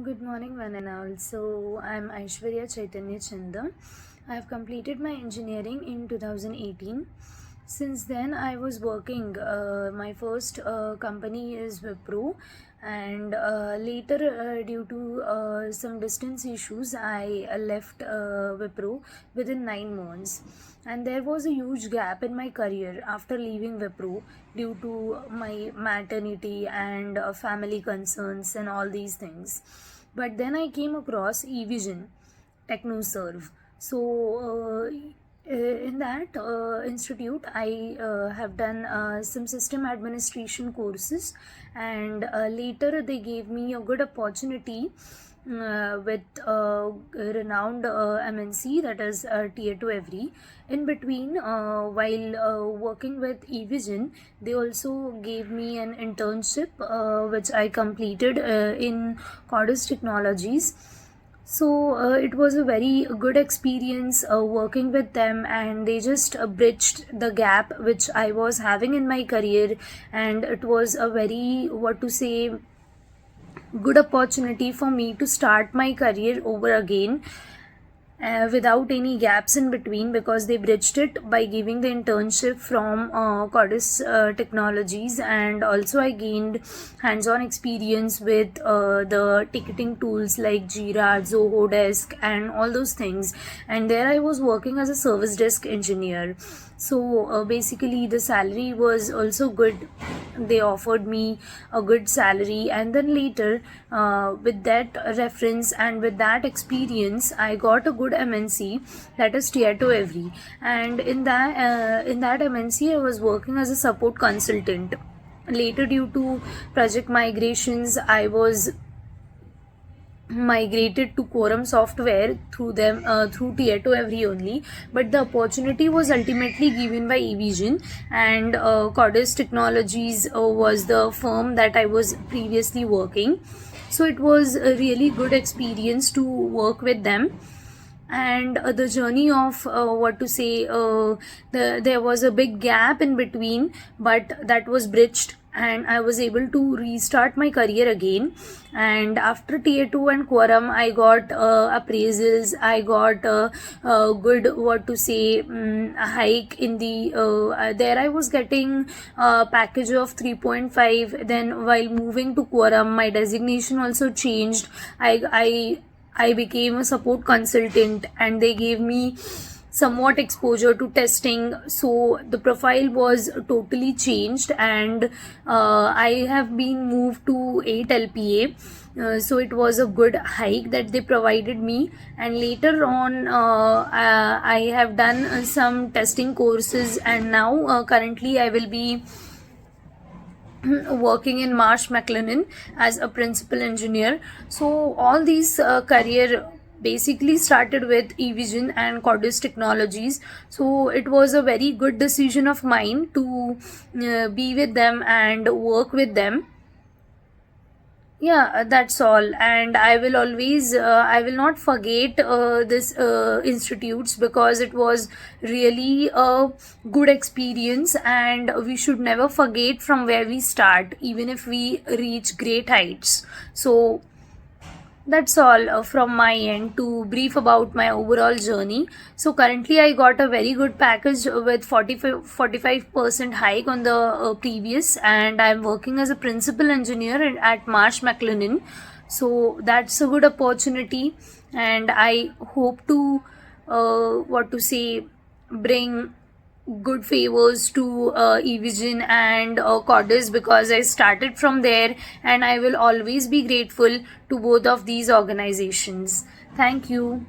Good morning, one and all. So, I'm Aishwarya Chaitanya Chanda. I have completed my engineering in 2018. Since then, I was working. My first company is Wipro, and later, due to some distance issues, I left Wipro within 9 months. And there was a huge gap in my career after leaving Wipro due to my maternity and family concerns and all these things. But then I came across eVision TechnoServe. So in that institute, I have done some system administration courses, and later they gave me a good opportunity with renowned MNC, that is Tier 2 Every. In between, while working with eVision, they also gave me an internship which I completed in Cordis Technologies. So it was a very good experience working with them, and they just bridged the gap which I was having in my career, and it was a very, what to say, good opportunity for me to start my career over again without any gaps in between, because they bridged it by giving the internship from Cordis Technologies, and also I gained hands-on experience with the ticketing tools like Jira, Zoho Desk, and all those things. And there I was working as a service desk engineer. So basically, the salary was also good. They offered me a good salary, and then later, with that reference and with that experience, I got a good MNC, that is Tier 2 Every. And in that MNC, I was working as a support consultant. Later, due to project migrations, I was migrated to Quorum software through them, through Tier 2 Every only. But the opportunity was ultimately given by eVision, and Cordis Technologies was the firm that I was previously working. So it was a really good experience to work with them. And the journey of, what to say, there was a big gap in between, but that was bridged, and I was able to restart my career again. And after Tier 2 and Quorum, I got appraisals. I got a good, what to say, hike in the there I was getting a package of 3.5. Then while moving to Quorum, my designation also changed. I became a support consultant, and they gave me somewhat exposure to testing. So the profile was totally changed, and I have been moved to 8 LPA. So it was a good hike that they provided me. And later on, I have done some testing courses, and now currently I will be working in Marsh McLennan as a principal engineer. So all these career basically started with eVision and Cordis Technologies. So it was a very good decision of mine to be with them and work with them. Yeah, that's all. And I will always, I will not forget this institutes, because it was really a good experience, and we should never forget from where we start, even if we reach great heights. So that's all from my end to brief about my overall journey. So currently I got a very good package with 45% hike on the previous, and I'm working as a principal engineer at Marsh McLennan. So that's a good opportunity, and I hope to, what to say, bring good favors to eVision and Cordis, because I started from there, and I will always be grateful to both of these organizations. Thank you.